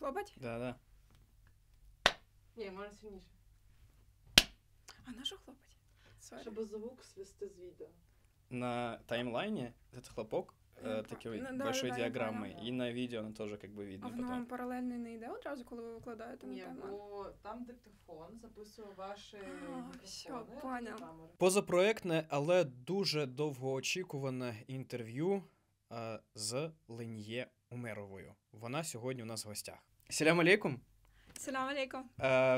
Хлопать? Да. Ні, може сильніше. А на що хлопать? Щоб звук свисти з відео. На таймлайне этот хлопок, такой большой диаграммой, и на видео оно тоже как бы видно потом. А воно паралельно не йде одразу, коли ви викладаєте на таймлайн? Ні, бо там диктофон записує ваші все, мікрофони. понял. Позапроектне, але дуже довгоочікуване інтерв'ю з Лен'є Умеровою. Вона сьогодні у нас в гостях. Селям алейкум. Салам алейкум.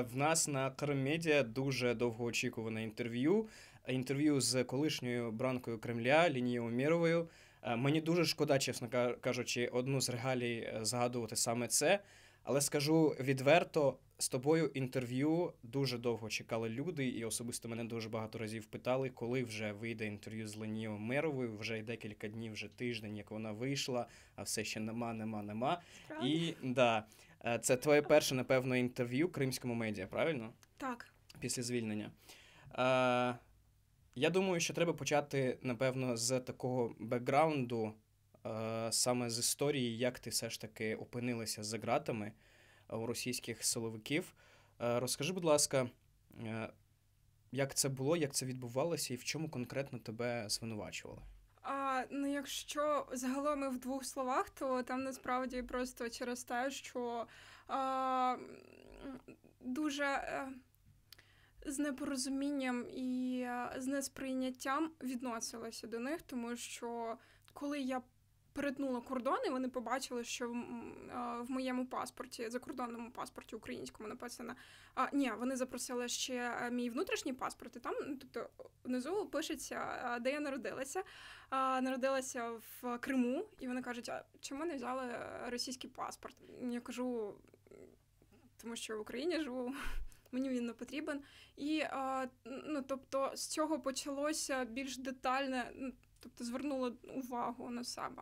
В нас на Крим Медіа дуже довгоочікуване інтерв'ю. Інтерв'ю з колишньою бранкою Кремля Лен'є Умеровою. Мені дуже шкода, чесно кажучи, одну з регалій згадувати саме це. Але скажу відверто, з тобою інтерв'ю дуже довго чекали люди, і особисто мене дуже багато разів питали, коли вже вийде інтерв'ю з Лен'є Умеровою. Вже декілька днів, вже тиждень, як вона вийшла, а все ще нема. Правда? І, це твоє перше, напевно, інтерв'ю Кримському медіа, правильно? Так. Після звільнення. Я думаю, що треба почати, напевно, з такого бекграунду, саме з історії, як ти все ж таки опинилася за ґратами у російських силовиків. Розкажи, будь ласка, як це було, як це відбувалося і в чому конкретно тебе звинувачували? Якщо загалом і в двох словах, то там насправді просто через те, що дуже з непорозумінням і з несприйняттям відносилася до них, тому що коли я перетнула кордон, і вони побачили, що в моєму паспорті, закордонному паспорті українському написано, вони запросили ще мій внутрішній паспорт, і там, тобто, внизу пишеться, де я народилася. Народилася в Криму, і вони кажуть, а чому не взяли російський паспорт? Я кажу, тому що в Україні живу, мені він не потрібен. І, тобто, з цього почалося більш детальне, тобто, звернула увагу на себе.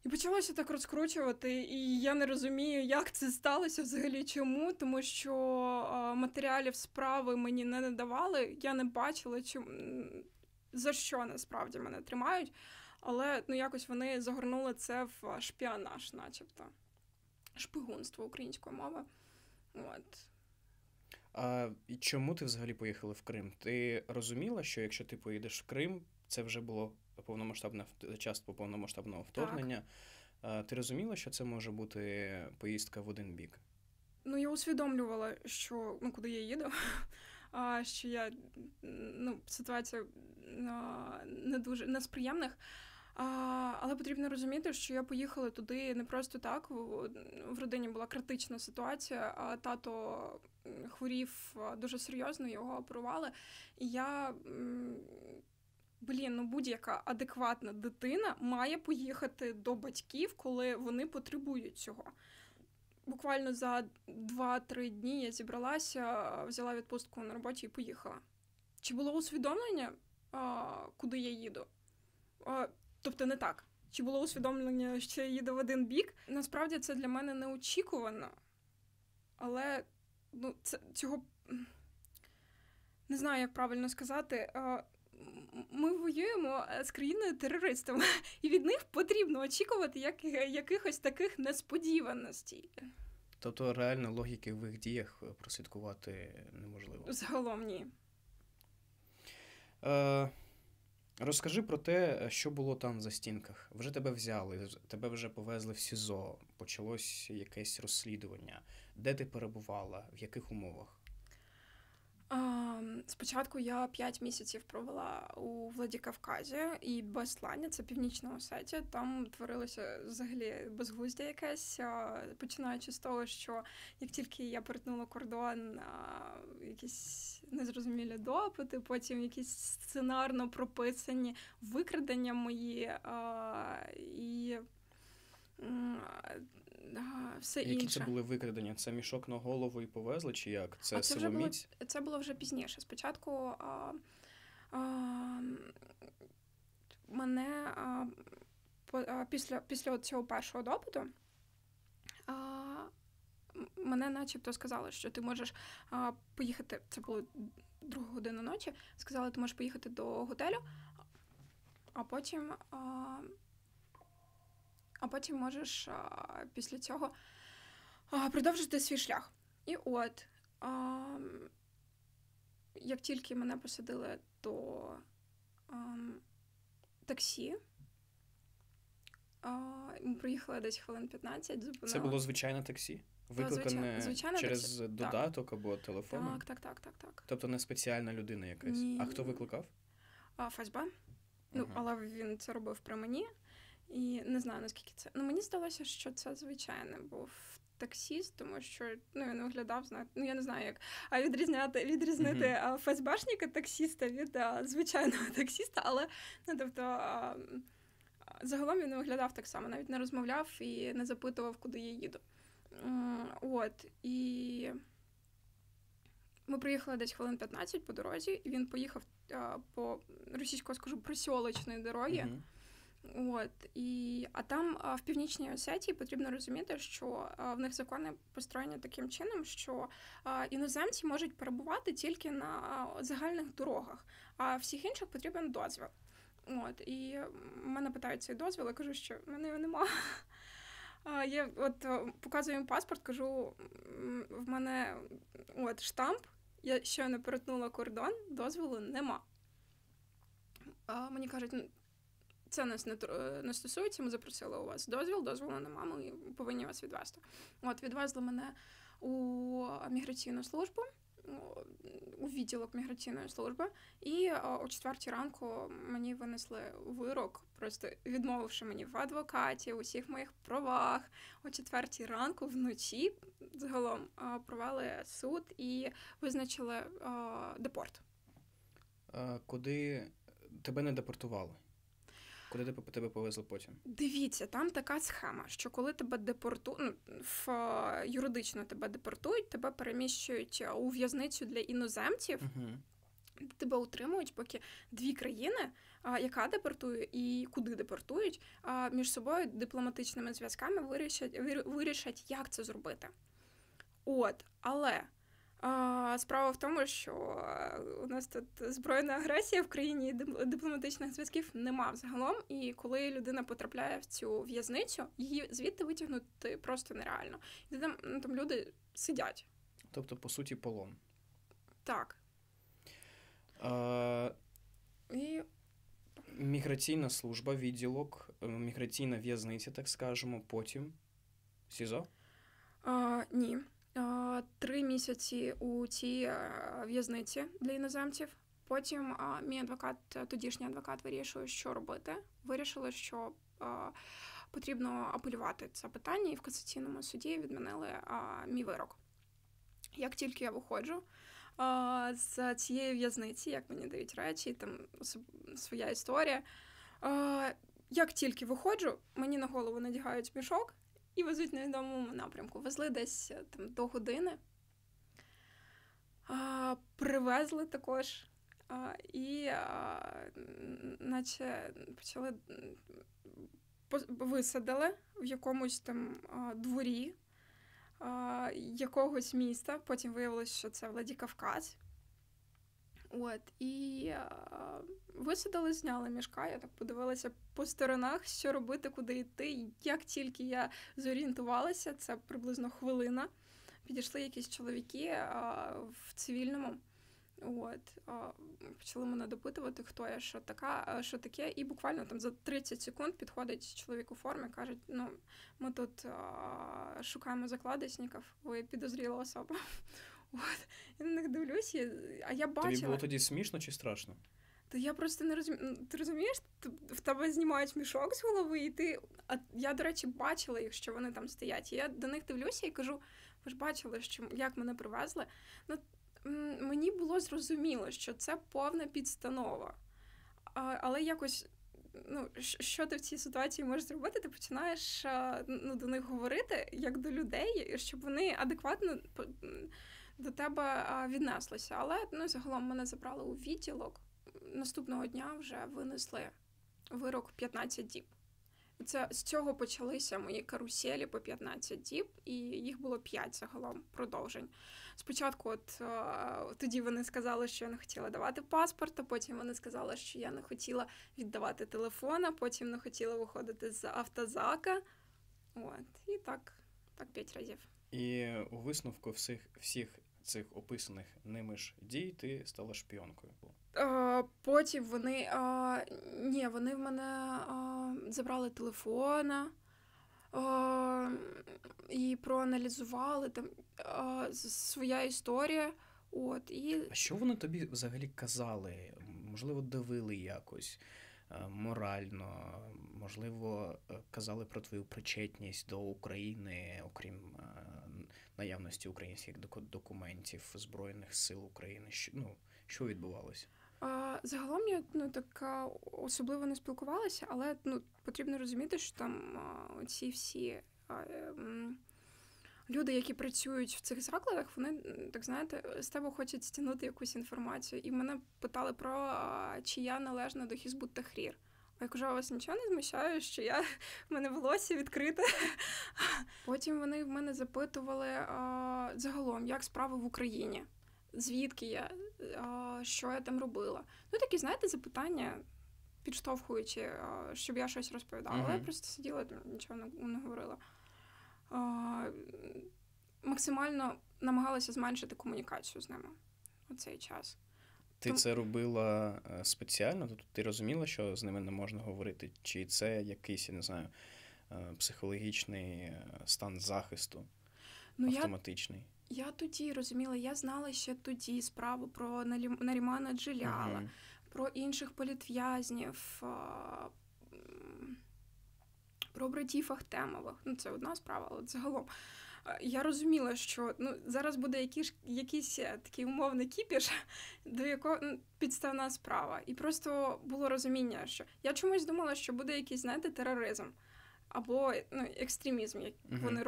І почалося так розкручувати, і я не розумію, як це сталося взагалі, чому, тому що матеріалів справи мені не надавали, я не бачила, за що насправді мене тримають, але якось вони загорнули це в шпіонаж, начебто. Шпигунство української мови. От. І чому ти взагалі поїхала в Крим? Ти розуміла, що якщо ти поїдеш в Крим, це вже було часто повномасштабного вторгнення. Так. Ти розуміла, що це може бути поїздка в один бік? Я усвідомлювала, що куди я їду, що я ситуація не дуже не з приємних. Але потрібно розуміти, що я поїхала туди не просто так. В родині була критична ситуація, а тато хворів дуже серйозно, його оперували. І я, будь-яка адекватна дитина має поїхати до батьків, коли вони потребують цього. Буквально за 2-3 дні я зібралася, взяла відпустку на роботі і поїхала. Чи було усвідомлення, куди я їду? Тобто не так. Чи було усвідомлення, що я їду в один бік? Насправді це для мене неочікувано. Але цього не знаю, як правильно сказати. Ми воюємо з країною-терористами, і від них потрібно очікувати якихось таких несподіваностей. Тобто реально логіки в їх діях прослідкувати неможливо? Загалом ні. Розкажи про те, що було там за стінках. Вже тебе взяли, тебе вже повезли в СІЗО, почалось якесь розслідування. Де ти перебувала, в яких умовах? Спочатку я 5 місяців провела у Владикавказі і Баслані, це Північна Осетія. Там творилося взагалі безглуздя якесь, починаючи з того, що як тільки я перетнула кордон, якісь незрозумілі допити, потім якісь сценарно прописані викрадення мої і все інше. Які це були викрадення? Це мішок на голову і повезли, чи як? Це силоміць? Це було вже пізніше. Спочатку мене після цього першого допиту мене начебто сказали, що ти можеш поїхати, це було 2 година ночі, сказали, ти можеш поїхати до готелю, а потім можеш після цього продовжити свій шлях. І от, як тільки мене посадили до таксі, ми проїхали десь хвилин 15, зупинили. Це було звичайне таксі? Викликане звичайне через таксі. додаток так. Або телефон? Так. Тобто не спеціальна людина якась? Ні. А хто викликав? ФСБ. Ну, але він це робив при мені. І не знаю, наскільки це... Ну, мені здалося, що це звичайний був таксіст, тому що, він виглядав, я не знаю, як відрізнити ФСБшника таксіста від звичайного таксіста, але, загалом він виглядав так само, навіть не розмовляв і не запитував, куди я їду. І ми проїхали десь хвилин 15 по дорозі, і він поїхав по російською, скажу, просьолочної дороги. А там в Північній Осетії потрібно розуміти, що в них закони построєні таким чином, що іноземці можуть перебувати тільки на загальних дорогах, а всіх інших потрібен дозвіл. І мене питають цей дозвіл, я кажу, що в мене його нема. Я показую їм паспорт, кажу, в мене штамп, я щойно перетнула кордон, дозволу нема. Мені кажуть, це нас не стосується, ми запросили у вас дозволу нема, ми повинні вас відвезти. Відвезли мене у міграційну службу, у відділок міграційної служби, і о 4 ранку мені винесли вирок, просто відмовивши мені в адвокаті, у всіх моїх правах. О 4 ранку вночі загалом провели суд і визначили депорт. Куди тебе не депортували? Куди тебе повезли потім? Дивіться, там така схема, що коли тебе депортують, юридично тебе депортують, тебе переміщують у в'язницю для іноземців, тебе утримують, поки дві країни, яка депортує і куди депортують, між собою дипломатичними зв'язками вирішать, як це зробити. Але справа в тому, що у нас тут збройна агресія в країні, і дипломатичних зв'язків нема взагалом, і коли людина потрапляє в цю в'язницю, її звідти витягнути просто нереально. І там люди сидять. Тобто, по суті, полон. Так. Міграційна служба, відділок, міграційна в'язниця, так скажемо, потім СІЗО? Ні. 3 місяці у цій в'язниці для іноземців. Потім мій адвокат, тодішній адвокат, вирішує, що робити. Вирішили, що потрібно апелювати це питання, і в касаційному суді відмінили мій вирок. Як тільки я виходжу з цієї в'язниці, як мені дають речі, там своя історія. Як тільки виходжу, мені на голову надягають мішок і везуть на невідомому напрямку. Везли десь там до години. Привезли також. Наче почали висадили в якомусь там дворі якогось міста. Потім виявилося, що це Владикавказ. І висадили, зняли мішка. Я так подивилася по сторонах, що робити, куди йти. Як тільки я зорієнтувалася, це приблизно хвилина, підійшли якісь чоловіки в цивільному. Почали мене допитувати, хто я, що таке. І буквально там за 30 секунд підходить чоловік у формі, каже, ми тут шукаємо закладочників, ви підозріла особа. Я на них дивлюся, а я бачила... Тобі було тоді смішно чи страшно? То я просто не розумію. Ти розумієш, в тебе знімають мішок з голови, і ти... А я, до речі, бачила їх, що вони там стоять. І я до них дивлюся і кажу, ви ж бачили, як мене привезли. Мені було зрозуміло, що це повна підстанова. Але якось, що ти в цій ситуації можеш зробити? Ти починаєш до них говорити, як до людей, щоб вони адекватно до тебе віднеслися. Але загалом мене забрали у відділок. Наступного дня вже винесли вирок 15 діб. З цього почалися мої каруселі по 15 діб, і їх було 5 загалом продовжень. Спочатку тоді вони сказали, що я не хотіла давати паспорт, а потім вони сказали, що я не хотіла віддавати телефон, а потім не хотіла виходити з автозака. І так 5 разів. І у висновку всіх цих описаних ними ж дій ти стала шпіонкою. Потім вони в мене забрали телефона і проаналізували там своя історія. А що вони тобі взагалі казали? Можливо, давили якось морально, можливо, казали про твою причетність до України, окрім наявності українських документів Збройних сил України. Що відбувалося? Загалом я така особливо не спілкувалася, але потрібно розуміти, що там ці всі люди, які працюють в цих закладах, вони, так знаєте, з тебе хочуть стягнути якусь інформацію. І мене питали про, чи я належна до Хізбут Тахрір. А я кажу, а вас нічого не змущає, що в мене волосся відкрите? Потім вони в мене запитували загалом, як справи в Україні, звідки я, що я там робила. Такі, знаєте, запитання, підштовхуючи, щоб я щось розповідала. Але я просто сиділа, нічого не говорила. Максимально намагалася зменшити комунікацію з ними у цей час. Ти це робила спеціально? Тобто ти розуміла, що з ними не можна говорити? Чи це якийсь, я не знаю, психологічний стан захисту автоматичний? Я тоді розуміла, я знала ще тоді справу про Нарімана Джиляла, про інших політв'язнів, про братів Ахтемових. Це одна справа, але загалом. Я розуміла, що зараз буде якийсь такий умовний кіпіш, до якого підставна справа. І просто було розуміння, що я чомусь думала, що буде якийсь, знаєте, тероризм або екстремізм, як вони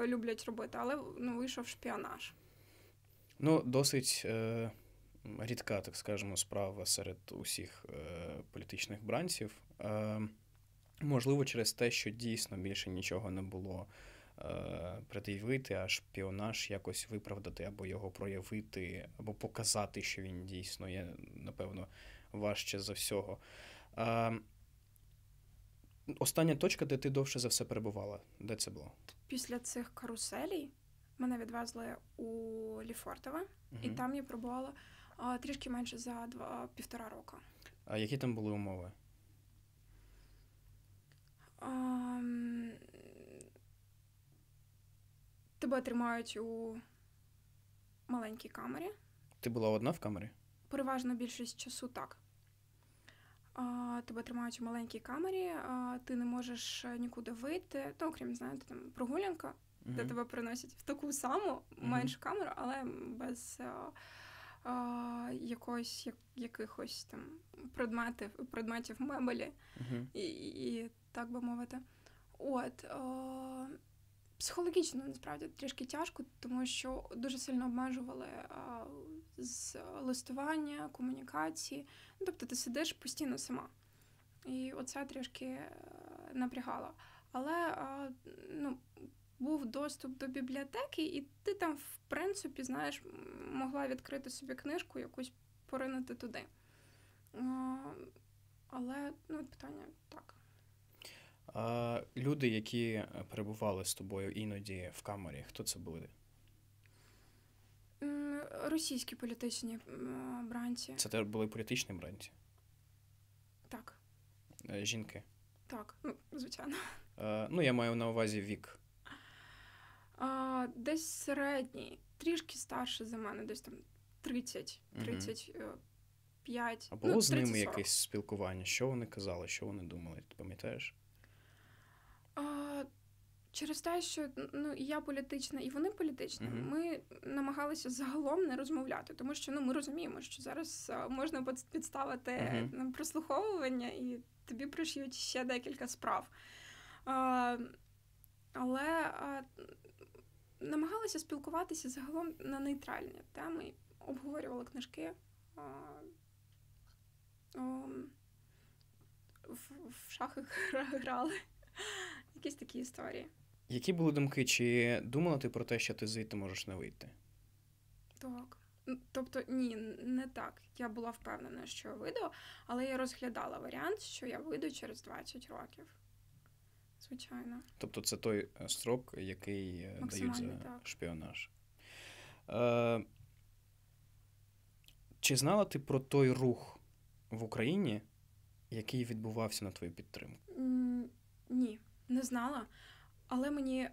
люблять робити, але вийшов шпіонаж. Досить рідка, так скажемо, справа серед усіх політичних бранців. Можливо, через те, що дійсно більше нічого не було пред'явити, а шпіонаж якось виправдати, або його проявити, або показати, що він дійсно є, напевно, важче за всього. Остання точка, де ти довше за все перебувала, де це було? Після цих каруселей мене відвезли у Лефортово, і там я пробувала трішки менше за 1,5 року. А які там були умови? Тебе тримають у маленькій камері. Ти була одна в камері? Переважно більшість часу так. Тебе тримають у маленькій камері, ти не можеш нікуди вийти, окрім, знаєте, там прогулянка, де тебе приносять в таку саму меншу камеру, але без якихось там предметів мебелі, і так би мовити. Психологічно, насправді, трішки тяжко, тому що дуже сильно обмежували з листування, комунікації. Тобто ти сидиш постійно сама. І оце трішки напрягало. Але був доступ до бібліотеки, і ти там, в принципі, знаєш, могла відкрити собі книжку, якусь поринути туди. Але, питання так. А люди, які перебували з тобою іноді в камері, хто це були? Російські політичні бранці. Це були політичні бранці? Так. Жінки? Так, звичайно. Я маю на увазі вік. Десь середній, трішки старше за мене, десь там 30, 35. А було з ними якесь спілкування? Що вони казали, що вони думали? Ти пам'ятаєш? Через те, що я політична, і вони політичні, ми намагалися загалом не розмовляти, тому що ми розуміємо, що зараз можна підставити прослуховування, і тобі пришиють ще декілька справ. Але намагалися спілкуватися загалом на нейтральні теми, обговорювали книжки, в шахи грали. Якісь такі історії. Які були думки? Чи думала ти про те, що ти звідти можеш не вийти? Так. Тобто, ні, не так. Я була впевнена, що я вийду, але я розглядала варіант, що я вийду через 20 років. звичайно. Тобто це той строк, який дають Максимальний, за так. шпіонаж. Чи знала ти про той рух в Україні, який відбувався на твою підтримку? Ні, не знала. Але мені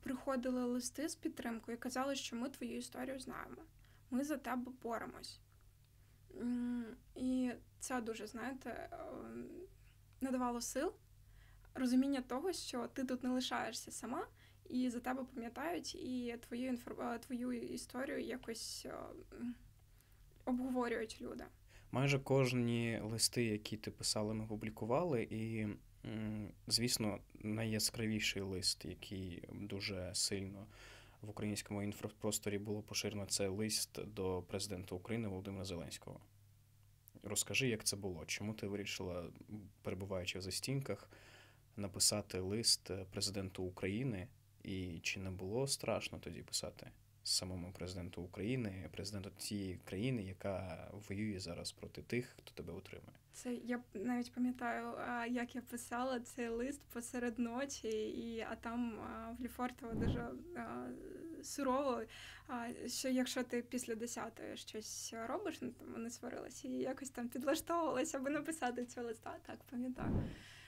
приходили листи з підтримкою і казали, що ми твою історію знаємо. Ми за тебе боремось. І це дуже, знаєте, надавало сил, розуміння того, що ти тут не лишаєшся сама, і за тебе пам'ятають, і твою історію якось обговорюють люди. Майже кожні листи, які ти писала, ми публікували, і, звісно, найяскравіший лист, який дуже сильно в українському інфопросторі було поширено, це лист до президента України Володимира Зеленського. Розкажи, як це було? Чому ти вирішила, перебуваючи в застінках, написати лист президенту України, і чи не було страшно тоді писати самому президенту України, президенту тієї країни, яка воює зараз проти тих, хто тебе утримує? Це я навіть пам'ятаю, як я писала цей лист посеред ночі, а там в Лефортово дуже сурово, що якщо ти після 10-ї щось робиш, ну, там вони сварилися, і якось там підлаштовувалася, аби написати цього листа. Так, пам'ятаю.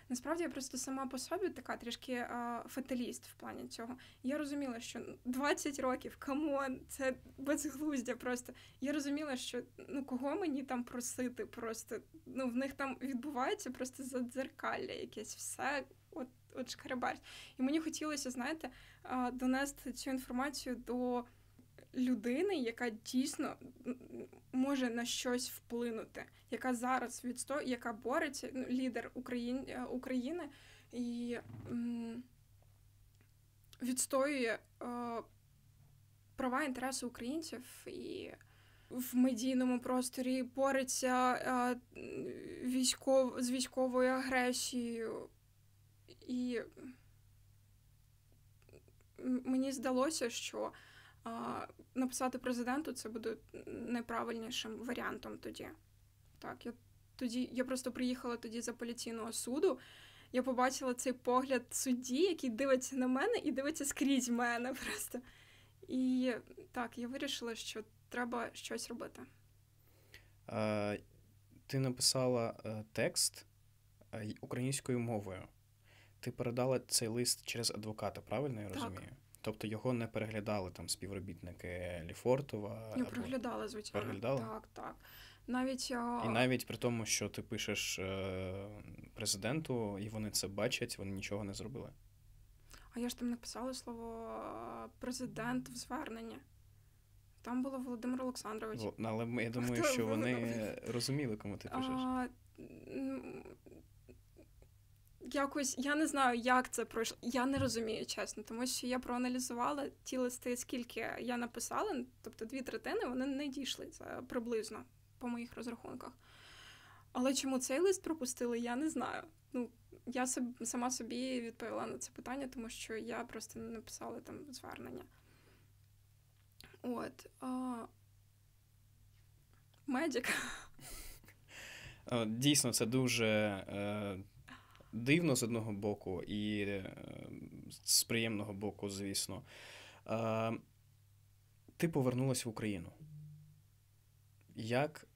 Насправді, я просто сама по собі така трішки фаталіст в плані цього. Я розуміла, що 20 років, камон, це безглуздя просто. Я розуміла, що кого мені там просити просто. В них там відбувається просто задзеркалля якесь, все от шкарабарсь. І мені хотілося, знаєте, донести цю інформацію до людини, яка дійсно може на щось вплинути, яка зараз відстоює, яка бореться, лідер України і відстоює права, інтереси українців і в медійному просторі бореться з військовою агресією. І мені здалося, що написати президенту це буде найправильнішим варіантом тоді. Так, я просто приїхала тоді з апеляційного суду, я побачила цей погляд судді, який дивиться на мене і дивиться скрізь мене просто. І так, я вирішила, що треба щось робити. Ти написала текст українською мовою. Ти передала цей лист через адвоката, правильно я розумію? Так. Тобто його не переглядали там співробітники Лефортова? Я переглядала, звичайно. Переглядала? Так. Навіть... І навіть при тому, що ти пишеш президенту, і вони це бачать, вони нічого не зробили? А я ж там написала слово президент в зверненні. Там було Володимир Олександрович. Але я думаю, що вони розуміли, кому ти пишеш. Якось, я не знаю, як це пройшло. Я не розумію, чесно, тому що я проаналізувала ті листи, скільки я написала, тобто 2/3, вони не дійшли, це приблизно, по моїх розрахунках. Але чому цей лист пропустили, я не знаю. Я сама собі відповіла на це питання, тому що я просто не написала там звернення. Медик. Дійсно, це дуже дивно з одного боку і з приємного боку, звісно. Ти повернулась в Україну. Як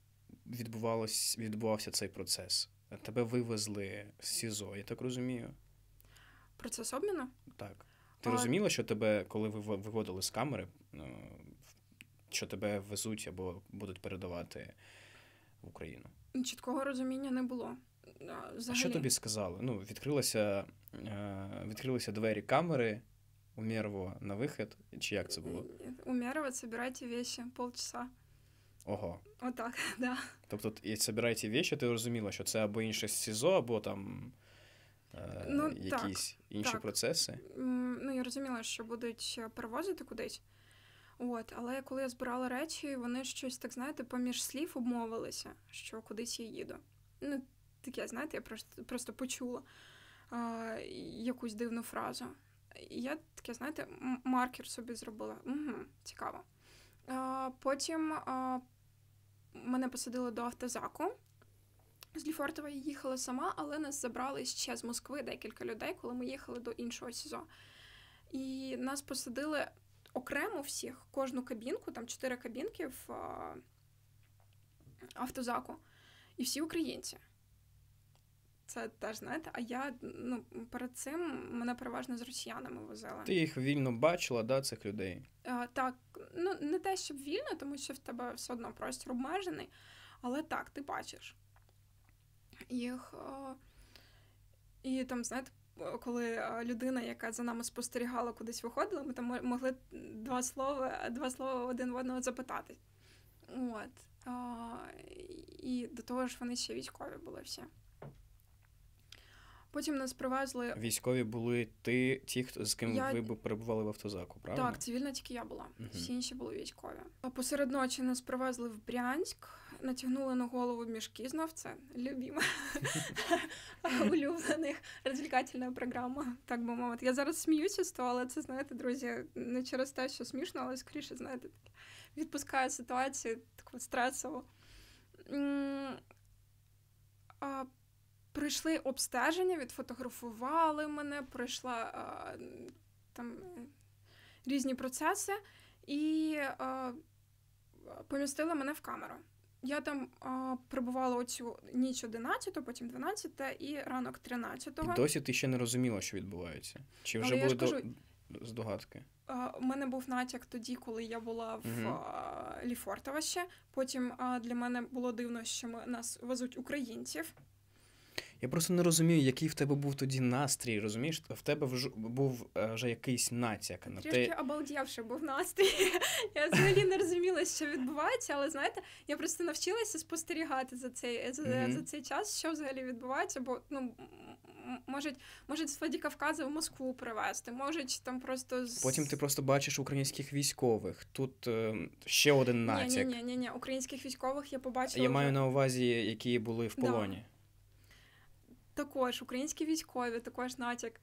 відбувався цей процес? Тебе вивезли з СІЗО, я так розумію? Процес обміну? Так. Ти розуміла, що тебе, коли виводили з камери, що тебе везуть або будуть передавати в Україну? Чіткого розуміння не було. А що тобі сказали? Відкрилися двері камери Умєрова на вихід, чи як це було? Умєрова, собирайте вещи, полчаса. Ого. Отак, да. Тобто, і собирайте вещи, ти розуміла, що це або інше СІЗО, або там якісь інші процеси? Я розуміла, що будуть перевозити кудись. Але коли я збирала речі, вони щось, так, знаєте, поміж слів обмовилися, що кудись я їду. Таке, знаєте, я просто почула якусь дивну фразу. І я таке, знаєте, маркер собі зробила. Цікаво. Потім мене посадили до автозаку. З Лефортово я їхала сама, але нас забрали ще з Москви декілька людей, коли ми їхали до іншого СІЗО. І нас посадили окремо всіх, кожну кабінку, там 4 кабінки в автозаку, і всі українці. Це теж, знаєте, а я, перед цим мене переважно з росіянами возили. Ти їх вільно бачила, да, цих людей? Так, не те, щоб вільно, тому що в тебе все одно простір обмежений, але так, ти бачиш їх. І там, знаєте, коли людина, яка за нами спостерігала, кудись виходила, ми там могли два слова один в одного запитати. От. І до того ж вони ще військові були всі. Потім нас привезли... Військові були ті, з ким ви перебували в автозаку, правильно? Так, цивільна тільки я була. Всі інші були військові. А посеред ночі нас привезли в Брянськ, натягнули на голову мішки знов. Це любима, улюблених розвлекательна програма, так би мовити. Я зараз сміюся з того, але це, знаєте, друзі, не через те, що смішно, але скоріше, знаєте, відпускає ситуацію таку стресову. Пройшли обстеження, відфотографували мене, пройшла там різні процеси і помістили мене в камеру. Я там перебувала оцю ніч 11, потім 12 і ранок 13-го. І досі ти ще не розуміла, що відбувається? Чи вже були здогадки? У мене був натяк тоді, коли я була в Лефортово ще. Потім для мене було дивно, що нас везуть українців. Я просто не розумію, який в тебе був тоді настрій, розумієш? В тебе був вже якийсь натяк. Трішки обалдівши був настрій. Я взагалі не розуміла, що відбувається, але, знаєте, я просто навчилася спостерігати за цей час, що взагалі відбувається, бо, можуть з Владикавказа в Москву привезти, можуть там просто... Потім ти просто бачиш українських військових. Тут ще один натяк. Ні, українських військових я побачила... Я маю на увазі, які були в полоні. Да. Також українські військові, також натяк.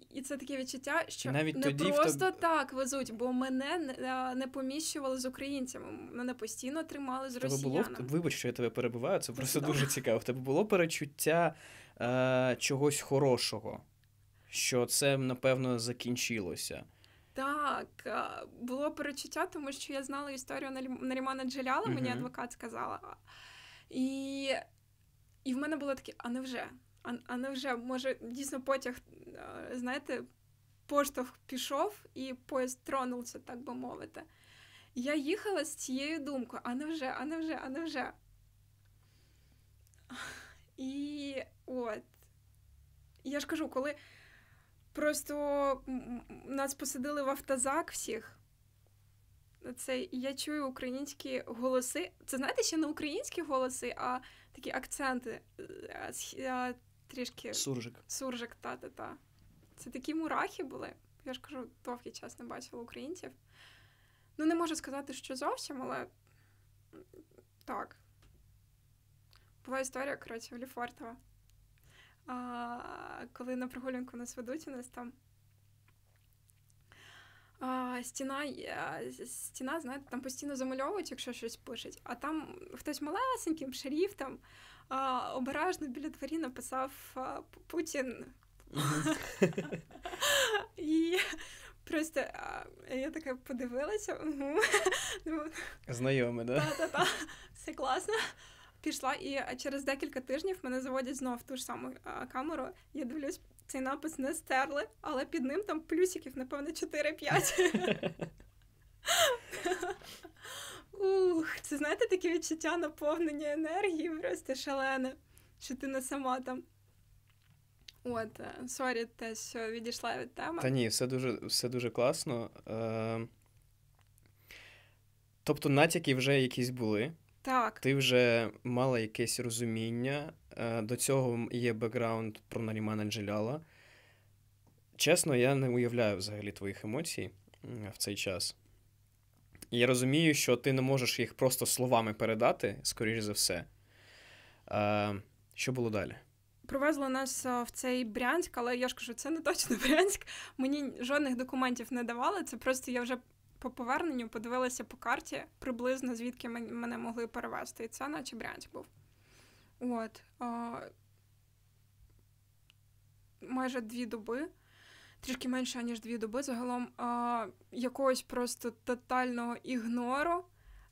І це таке відчуття, що навіть не тоді просто так везуть, бо мене не поміщували з українцями. Мене постійно тримали з росіянами. Вибач, що я тебе перебиваю, це просто дуже цікаво. В тебе було перечуття чогось хорошого, що це, напевно, закінчилося? Так, було перечуття, тому що я знала історію Нарімана Джеляла, мені адвокат сказала. І в мене було таке, а невже, може, дійсно потяг, знаєте, поштовх пішов і поїзд тронувся, так би мовити. Я їхала з цією думкою, а невже. І от, я ж кажу, коли просто нас посадили в автозак всіх, я чую українські голоси. Це, знаєте, ще не українські голоси, а такі акценти. Трішки... Суржик, та. Це такі мурахи були. Я ж кажу, довгий час не бачила українців. Не можу сказати, що зовсім, але так. Була історія, коротше, в Лефортово. Коли на прогулянку нас ведуть, у нас там стіна, знаєте, там постійно замальовують, якщо щось пишуть, а там хтось малесеньким шрифтом обережно біля двері написав Путін. І просто я така подивилася. Знайоме, да? Так, все класно. Пішла, і через декілька тижнів мене заводять знов в ту ж саму камеру. Я дивлюсь, цей напис не стерли, але під ним там плюсиків, напевно, 4-5. Це, знаєте, таке відчуття наповнення енергії просто шалене, що ти не сама там. От, сорі, те, що відійшла від теми. Та ні, все дуже класно. Тобто натяки вже якісь були. Так. Ти вже мала якесь розуміння. До цього є бекграунд про Нарімана Джеляла. Чесно, я не уявляю взагалі твоїх емоцій в цей час. І я розумію, що ти не можеш їх просто словами передати, скоріш за все. Що було далі? Привезли нас в цей Брянськ, але я ж кажу, це не точно Брянськ. Мені жодних документів не давали, це просто я вже по поверненню подивилася по карті приблизно, звідки мене могли перевезти. І це наче Брянськ був. От. Майже 2 доби. Трішки менше, ніж 2 доби. Загалом якогось просто тотального ігнору,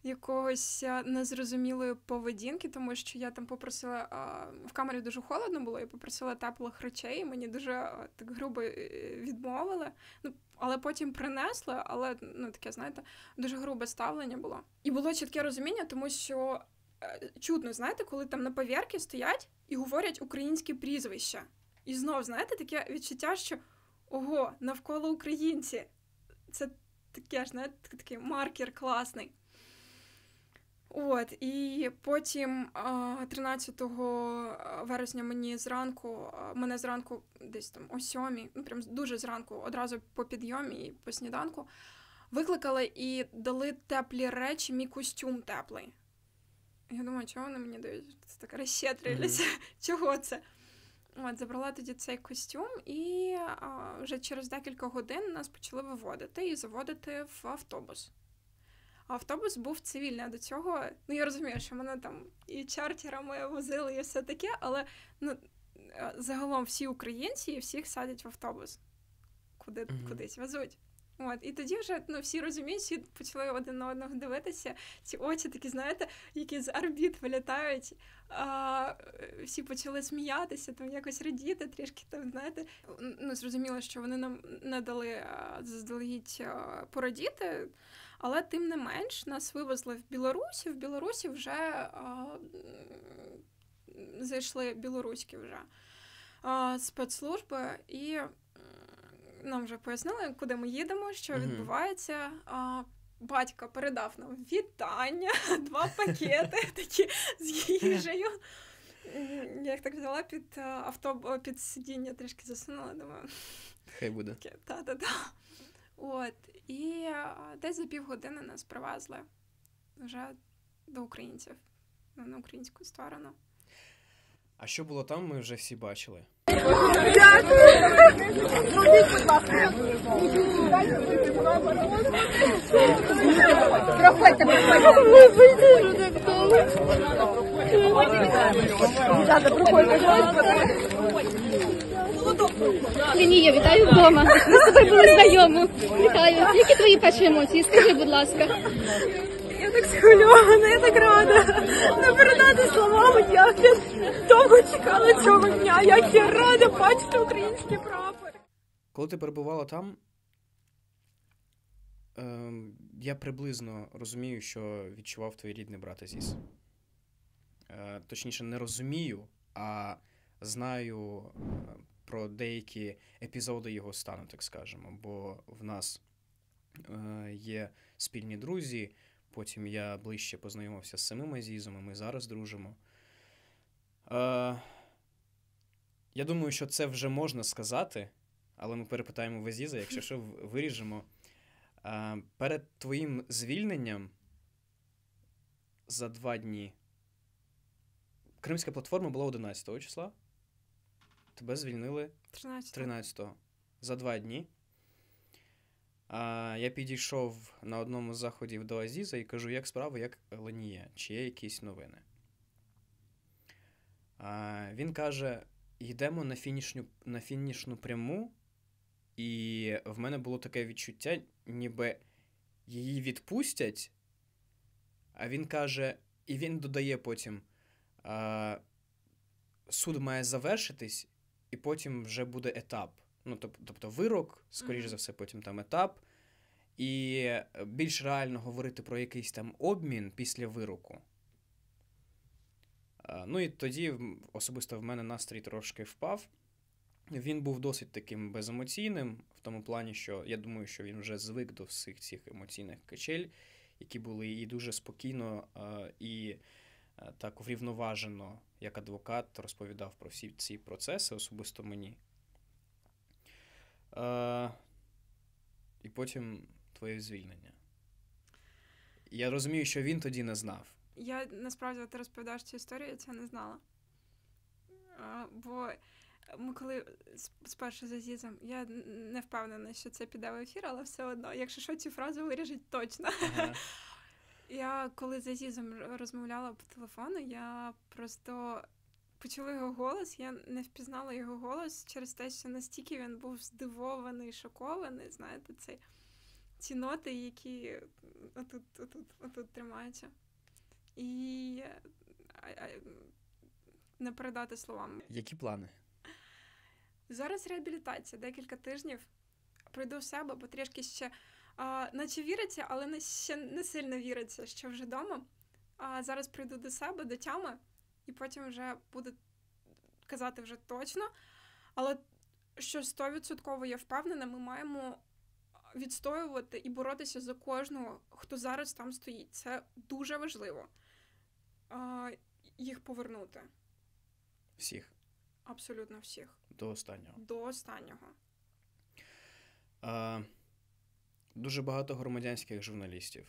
якогось незрозумілої поведінки, тому що я там попросила, в камері дуже холодно було, я попросила теплих речей, мені дуже так грубо відмовили, але потім принесли, але, таке, знаєте, дуже грубе ставлення було. І було чітке розуміння, тому що чутно, знаєте, коли там на повірці стоять і говорять українські прізвища. І знов, знаєте, таке відчуття, що ого, навколо українці. Це таке ж, знаєте, такий маркер класний. От, і потім 13 вересня мене зранку десь там о 7:00, прям дуже зранку, одразу по підйомі і по сніданку, викликали і дали теплі речі, мій костюм теплий. Я думаю, чого вони мені дають? Це так розщедрилися. Чого це? От, забрала тоді цей костюм, і вже через декілька годин нас почали виводити і заводити в автобус. Автобус був цивільний, а до цього, я розумію, що мене там і чартерами возили, і все таке, але загалом всі українці і всіх садять в автобус, кудись везуть. От, і тоді вже всі розуміють, всі почали один на одного дивитися, ці очі такі, знаєте, які з орбіт вилітають, всі почали сміятися, там якось радіти трішки, там, знаєте. Зрозуміло, що вони нам не дали заздалегідь порадіти, але тим не менш нас вивезли в Білорусі. В Білорусі вже зайшли білоруські вже спецслужби, і нам вже пояснили, куди ми їдемо, що відбувається. Батько передав нам вітання, 2 пакети такі з їжею. Я їх так взяла під сидіння, трішки засунула, думаю. Хай буде. Та-та-та. От. І десь за півгодини нас привезли вже до українців, на українську сторону. А що було там, ми вже всі бачили. Проходьте. Лінія, вітаю вдома. Ми з тобою були знайомі. Вітаю. Які твої перші емоції? Скажи, будь ласка. Я так схвильована, я так рада. Не передати словами, як я довго чекала цього дня, як я рада бачити український прапор. Коли ти перебувала там, я приблизно розумію, що відчував твій рідний брат Азіз. Точніше, не розумію, а знаю про деякі епізоди його стану, так скажемо. Бо в нас є спільні друзі, потім я ближче познайомився з самим Азізом, і ми зараз дружимо. Я думаю, що це вже можна сказати, але ми перепитаємо в Азіза, якщо що, виріжемо. Перед твоїм звільненням за 2 дні Кримська платформа була 11 числа. Тебе звільнили 13-го. За 2 дні. Я підійшов на одному з заходів до Азіза і кажу, як справи, як Ленія, чи є якісь новини. Він каже, йдемо на фінішну пряму, і в мене було таке відчуття, ніби її відпустять, а він каже, і він додає потім, суд має завершитись, і потім вже буде етап. Тобто вирок, скоріш за все, потім там етап, і більш реально говорити про якийсь там обмін після вироку. І тоді особисто в мене настрій трошки впав. Він був досить таким беземоційним, в тому плані, що я думаю, що він вже звик до всіх цих емоційних качель, які були, і дуже спокійно і так врівноважено, як адвокат, розповідав про всі ці процеси, особисто мені. І потім твоє звільнення. Я розумію, що він тоді не знав. Я, насправді, ти розповідаєш цю історію, я цього не знала. Бо ми коли спершу з Азізом, я не впевнена, що це піде в ефір, але все одно, якщо що, цю фразу виріжуть точно. Ага. Я коли з Азізом розмовляла по телефону, я просто почули його голос, я не впізнала його голос через те, що настільки він був здивований, шокований, знаєте, ці ноти, які отут тримаються. І не передати словами. Які плани? Зараз реабілітація, декілька тижнів. Прийду в себе, бо трішки ще наче віриться, але ще не сильно віриться, що вже вдома. А зараз прийду до себе, до тями, і потім вже буду казати вже точно. Але що 100% я впевнена, ми маємо відстоювати і боротися за кожного, хто зараз там стоїть. Це дуже важливо. Їх повернути. Всіх? Абсолютно всіх. До останнього? До останнього. Дуже багато громадянських журналістів,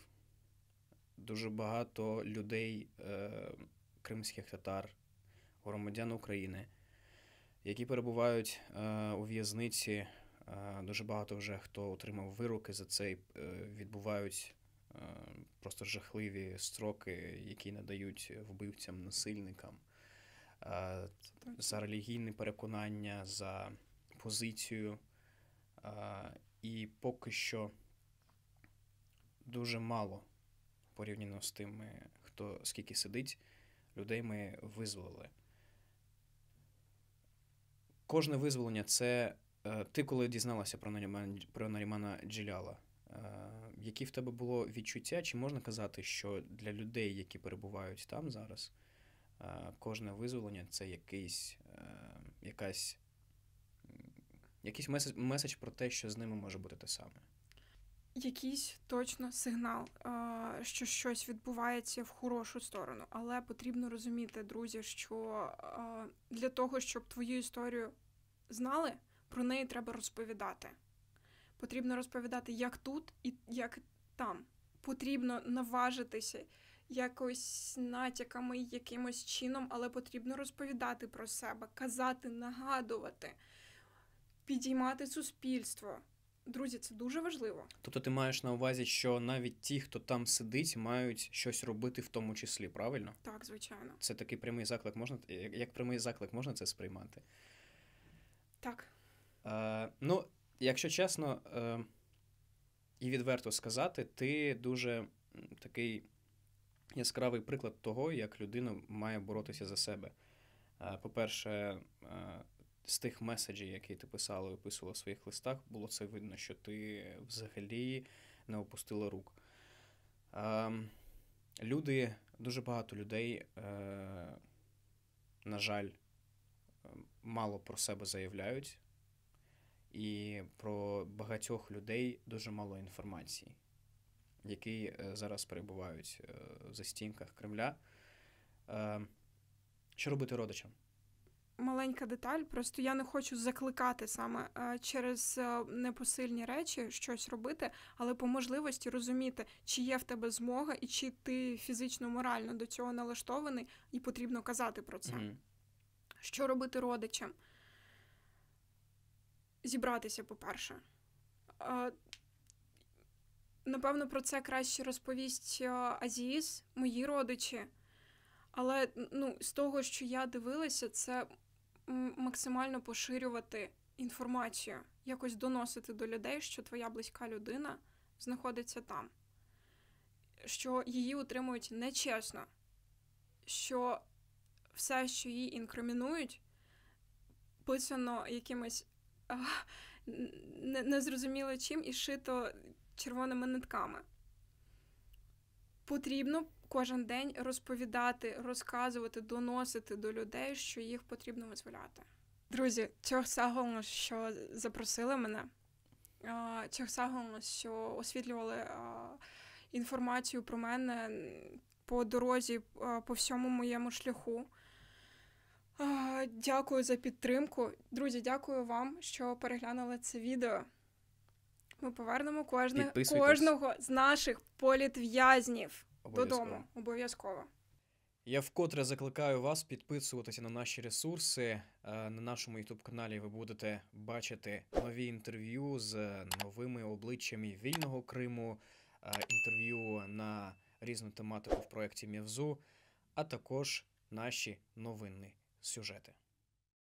дуже багато людей, кримських татар, громадян України, які перебувають у в'язниці. Дуже багато вже хто отримав вироки за це, відбувають просто жахливі строки, які надають вбивцям, насильникам, за релігійне переконання, за позицію. І поки що дуже мало, порівняно з тими, хто скільки сидить, людей ми визволили. Кожне визволення – це ти, коли дізналася про Нарімана Джеляла, які в тебе було відчуття, чи можна казати, що для людей, які перебувають там зараз, кожне визволення – це якийсь меседж про те, що з ними може бути те саме? Якийсь точно сигнал, що щось відбувається в хорошу сторону. Але потрібно розуміти, друзі, що для того, щоб твою історію знали, про неї треба розповідати. Потрібно розповідати як тут і як там. Потрібно наважитися якось натяками, якимось чином, але потрібно розповідати про себе, казати, нагадувати, підіймати суспільство. Друзі, це дуже важливо. Тобто ти маєш на увазі, що навіть ті, хто там сидить, мають щось робити в тому числі, правильно? Так, звичайно. Це такий прямий заклик, як прямий заклик можна це сприймати? Так. Ну, якщо чесно і відверто сказати, ти дуже такий яскравий приклад того, як людина має боротися за себе. По-перше, з тих меседжів, які ти писала і описувала в своїх листах, було це видно, що ти взагалі не опустила рук. Дуже багато людей, на жаль, мало про себе заявляють, і про багатьох людей дуже мало інформації, які зараз перебувають в застінках Кремля. Що робити родичам? Маленька деталь, просто я не хочу закликати саме через непосильні речі щось робити, але по можливості розуміти, чи є в тебе змога і чи ти фізично-морально до цього налаштований, і потрібно казати про це. Mm-hmm. Що робити родичам? Зібратися, по-перше. Напевно, про це краще розповість Азіз, мої родичі. Але з того, що я дивилася, це максимально поширювати інформацію, якось доносити до людей, що твоя близька людина знаходиться там, що її утримують нечесно, що все, що її інкримінують, писано якимось незрозуміло чим і шито червоними нитками. Потрібно кожен день розповідати, розказувати, доносити до людей, що їх потрібно визволяти. Друзі, чохсагон, що запросили мене, чохсагон, що освітлювали інформацію про мене по дорозі, по всьому моєму шляху. Дякую за підтримку. Друзі, дякую вам, що переглянули це відео. Ми повернемо кожного з наших політв'язнів додому. Обов'язково. Я вкотре закликаю вас підписуватися на наші ресурси. На нашому YouTube-каналі ви будете бачити нові інтерв'ю з новими обличчями вільного Криму, інтерв'ю на різну тематику в проєкті Мєвзу, а також наші новини сюжети.